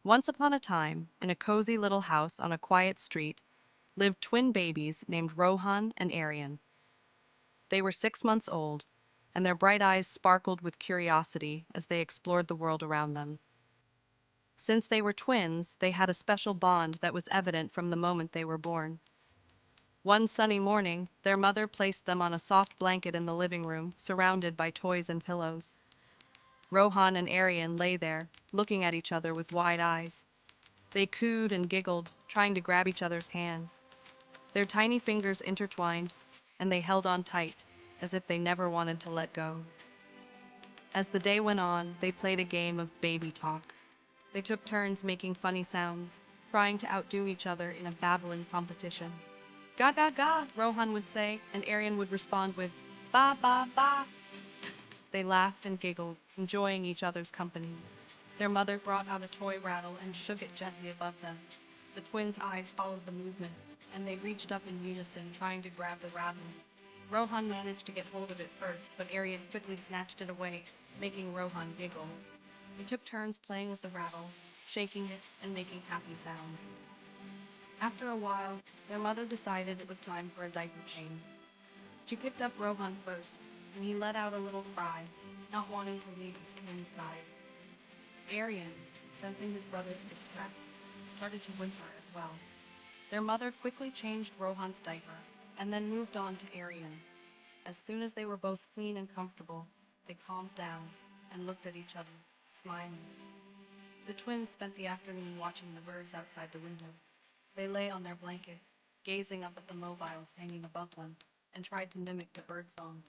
Once upon a time, in a cozy little house on a quiet street, lived twin babies named Rohan and Aryan. They were 6 months old, and their bright eyes sparkled with curiosity as they explored the world around them. Since they were twins, they had a special bond that was evident from the moment they were born. One sunny morning, their mother placed them on a soft blanket in the living room, surrounded by toys and pillows. Rohan and Aryan lay there, looking at each other with wide eyes. They cooed and giggled, trying to grab each other's hands. Their tiny fingers intertwined, and they held on tight, as if they never wanted to let go. As the day went on, they played a game of baby talk. They took turns making funny sounds, trying to outdo each other in a babbling competition. Ga ga ga, Rohan would say, and Aryan would respond with ba ba ba. They laughed and giggled, enjoying each other's company. Their mother brought out a toy rattle and shook it gently above them. The twins' eyes followed the movement, and they reached up in unison, trying to grab the rattle. Rohan managed to get hold of it first, but Aryan quickly snatched it away, making Rohan giggle. They took turns playing with the rattle, shaking it and making happy sounds. After a while, their mother decided it was time for a diaper change. She picked up Rohan first, and he let out a little cry, not wanting to leave his twin's side. Aryan, sensing his brother's distress, started to whimper as well. Their mother quickly changed Rohan's diaper, and then moved on to Aryan. As soon as they were both clean and comfortable, they calmed down and looked at each other, smiling. The twins spent the afternoon watching the birds outside the window. They lay on their blanket, gazing up at the mobiles hanging above them, and tried to mimic the bird song.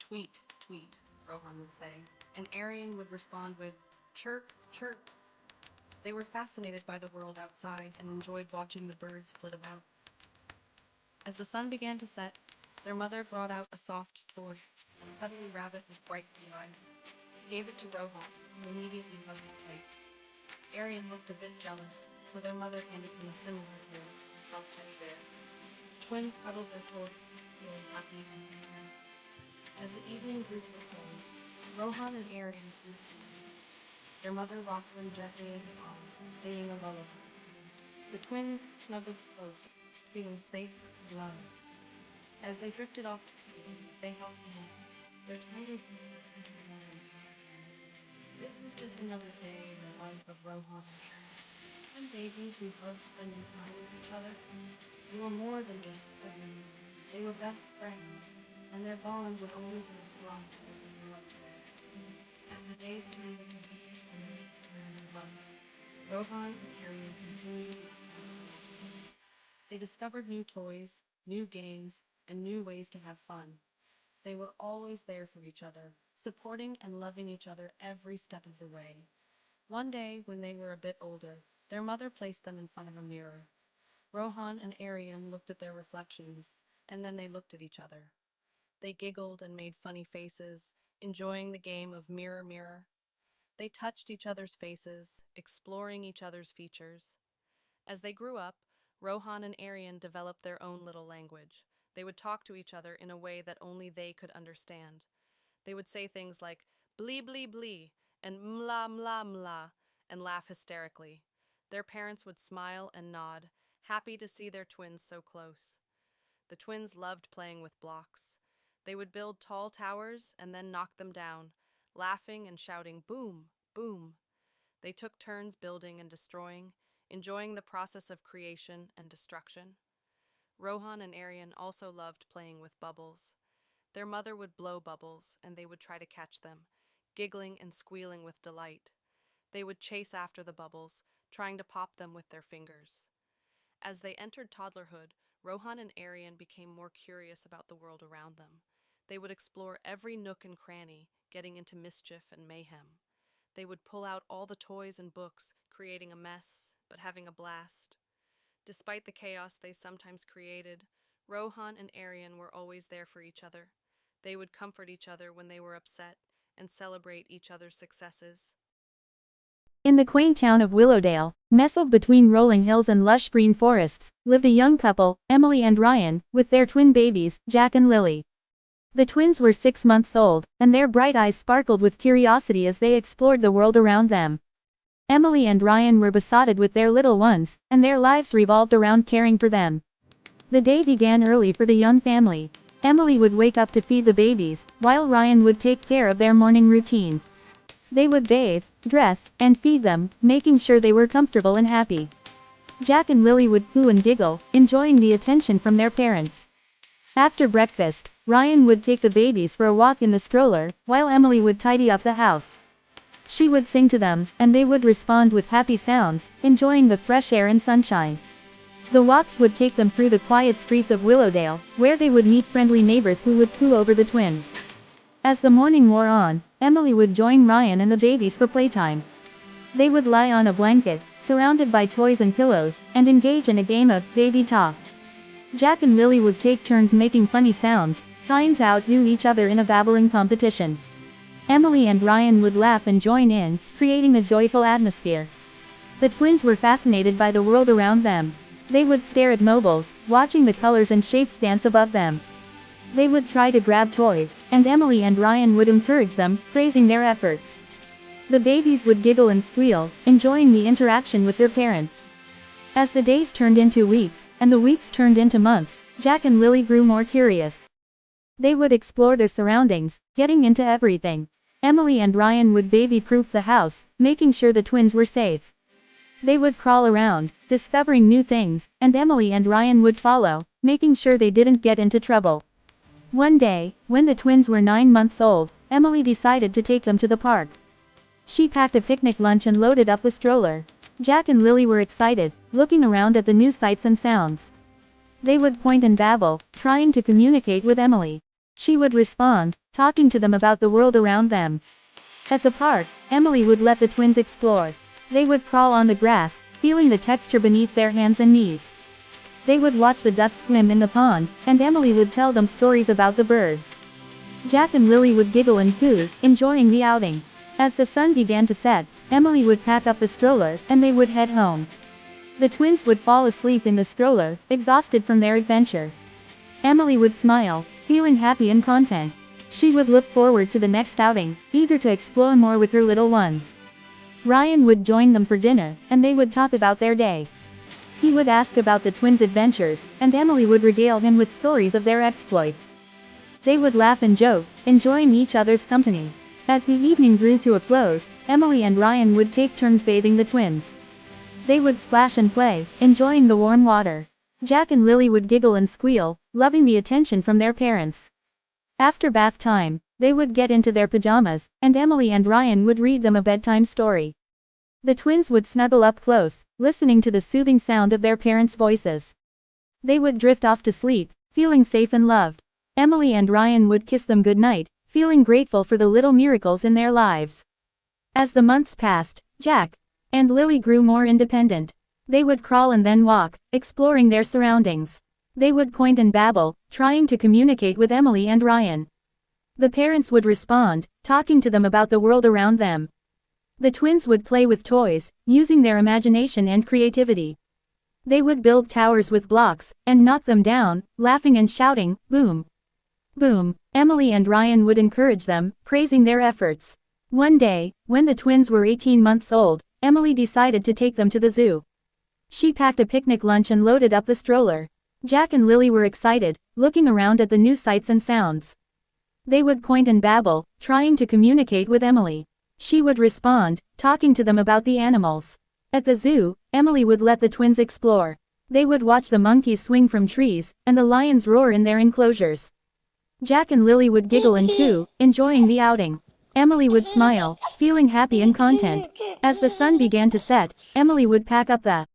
Tweet, tweet, Rohan would say, and Aryan would respond with chirp, chirp. They were fascinated by the world outside and enjoyed watching the birds flit about. As the sun began to set, their mother brought out a soft toy, a cuddly rabbit with bright blue eyes. She gave it to Rohan, who immediately hugged it tight. Aryan looked a bit jealous, so their mother handed him a similar toy, a soft teddy bear. The twins cuddled their toys, feeling happy and content. As the evening drew to a close, Rohan and Aryan flew to sleep. Their mother rocked them gently in her arms, singing a lullaby. The twins snuggled close, feeling safe and loved. As they drifted off to sleep, they held hands, their tiny hands intertwined. This was just another day in the life of Rohan and Aryan. And babies who loved spending time with each other. They were more than just siblings. They were best friends, and their bond would only grow stronger as they grew up together. As the days turned into weeks and weeks turned into months, Rohan and Aryan continued to explore the world together. They discovered new toys, new games, and new ways to have fun. They were always there for each other, supporting and loving each other every step of the way. One day, when they were a bit older, their mother placed them in front of a mirror. Rohan and Aryan looked at their reflections, and then they looked at each other. They giggled and made funny faces, enjoying the game of mirror mirror. They touched each other's faces, exploring each other's features. As they grew up, Rohan and Aryan developed their own little language. They would talk to each other in a way that only they could understand. They would say things like blee blee blee and mla mla mla and laugh hysterically. Their parents would smile and nod, happy to see their twins so close. The twins loved playing with blocks. They would build tall towers and then knock them down, laughing and shouting boom, boom. They took turns building and destroying, enjoying the process of creation and destruction. Rohan and Aryan also loved playing with bubbles. Their mother would blow bubbles, and they would try to catch them, giggling and squealing with delight. They would chase after the bubbles, trying to pop them with their fingers. As they entered toddlerhood, Rohan and Aryan became more curious about the world around them. They would explore every nook and cranny, getting into mischief and mayhem. They would pull out all the toys and books, creating a mess, but having a blast. Despite the chaos they sometimes created, Rohan and Aryan were always there for each other. They would comfort each other when they were upset and celebrate each other's successes. In the quaint town of Willowdale, nestled between rolling hills and lush green forests, lived a young couple, Emily and Ryan, with their twin babies, Jack and Lily. The twins were 6 months old, and their bright eyes sparkled with curiosity as they explored the world around them. Emily and Ryan were besotted with their little ones, and their lives revolved around caring for them. The day began early for the young family. Emily would wake up to feed the babies, while Ryan would take care of their morning routine. They would bathe, dress, and feed them, making sure they were comfortable and happy. Jack and Lily would coo and giggle, enjoying the attention from their parents. After breakfast, Ryan would take the babies for a walk in the stroller, while Emily would tidy up the house. She would sing to them, and they would respond with happy sounds, enjoying the fresh air and sunshine. The walks would take them through the quiet streets of Willowdale, where they would meet friendly neighbors who would coo over the twins. As the morning wore on, Emily would join Ryan and the babies for playtime. They would lie on a blanket, surrounded by toys and pillows, and engage in a game of baby talk. Jack and Lily would take turns making funny sounds, trying to outdo each other in a babbling competition. Emily and Ryan would laugh and join in, creating a joyful atmosphere. The twins were fascinated by the world around them. They would stare at mobiles, watching the colors and shapes dance above them. They would try to grab toys, and Emily and Ryan would encourage them, praising their efforts. The babies would giggle and squeal, enjoying the interaction with their parents. As the days turned into weeks, and the weeks turned into months, Jack and Lily grew more curious. They would explore their surroundings, getting into everything. Emily and Ryan would baby-proof the house, making sure the twins were safe. They would crawl around, discovering new things, and Emily and Ryan would follow, making sure they didn't get into trouble. One day, when the twins were 9 months old, Emily decided to take them to the park. She packed a picnic lunch and loaded up the stroller. Jack and Lily were excited, looking around at the new sights and sounds. They would point and babble, trying to communicate with Emily. She would respond, talking to them about the world around them. At the park, Emily would let the twins explore. They would crawl on the grass, feeling the texture beneath their hands and knees. They would watch the ducks swim in the pond, and Emily would tell them stories about the birds. Jack and Lily would giggle and coo, enjoying the outing. As the sun began to set, Emily would pack up the stroller, and they would head home. The twins would fall asleep in the stroller, exhausted from their adventure. Emily would smile, feeling happy and content. She would look forward to the next outing, eager to explore more with her little ones. Ryan would join them for dinner, and they would talk about their day. He would ask about the twins' adventures, and Emily would regale him with stories of their exploits. They would laugh and joke, enjoying each other's company. As the evening drew to a close, Emily and Ryan would take turns bathing the twins. They would splash and play, enjoying the warm water. Jack and Lily would giggle and squeal, loving the attention from their parents. After bath time, they would get into their pajamas, and Emily and Ryan would read them a bedtime story. The twins would snuggle up close, listening to the soothing sound of their parents' voices. They would drift off to sleep, feeling safe and loved. Emily and Ryan would kiss them goodnight, feeling grateful for the little miracles in their lives. As the months passed, Jack and Lily grew more independent. They would crawl and then walk, exploring their surroundings. They would point and babble, trying to communicate with Emily and Ryan. The parents would respond, talking to them about the world around them. The twins would play with toys, using their imagination and creativity. They would build towers with blocks, and knock them down, laughing and shouting, "Boom! Boom!" Emily and Ryan would encourage them, praising their efforts. One day, when the twins were 18 months old, Emily decided to take them to the zoo. She packed a picnic lunch and loaded up the stroller. Jack and Lily were excited, looking around at the new sights and sounds. They would point and babble, trying to communicate with Emily. She would respond, talking to them about the animals. At the zoo, Emily would let the twins explore. They would watch the monkeys swing from trees, and the lions roar in their enclosures. Jack and Lily would giggle and coo, enjoying the outing. Emily would smile, feeling happy and content. As the sun began to set, Emily would pack up the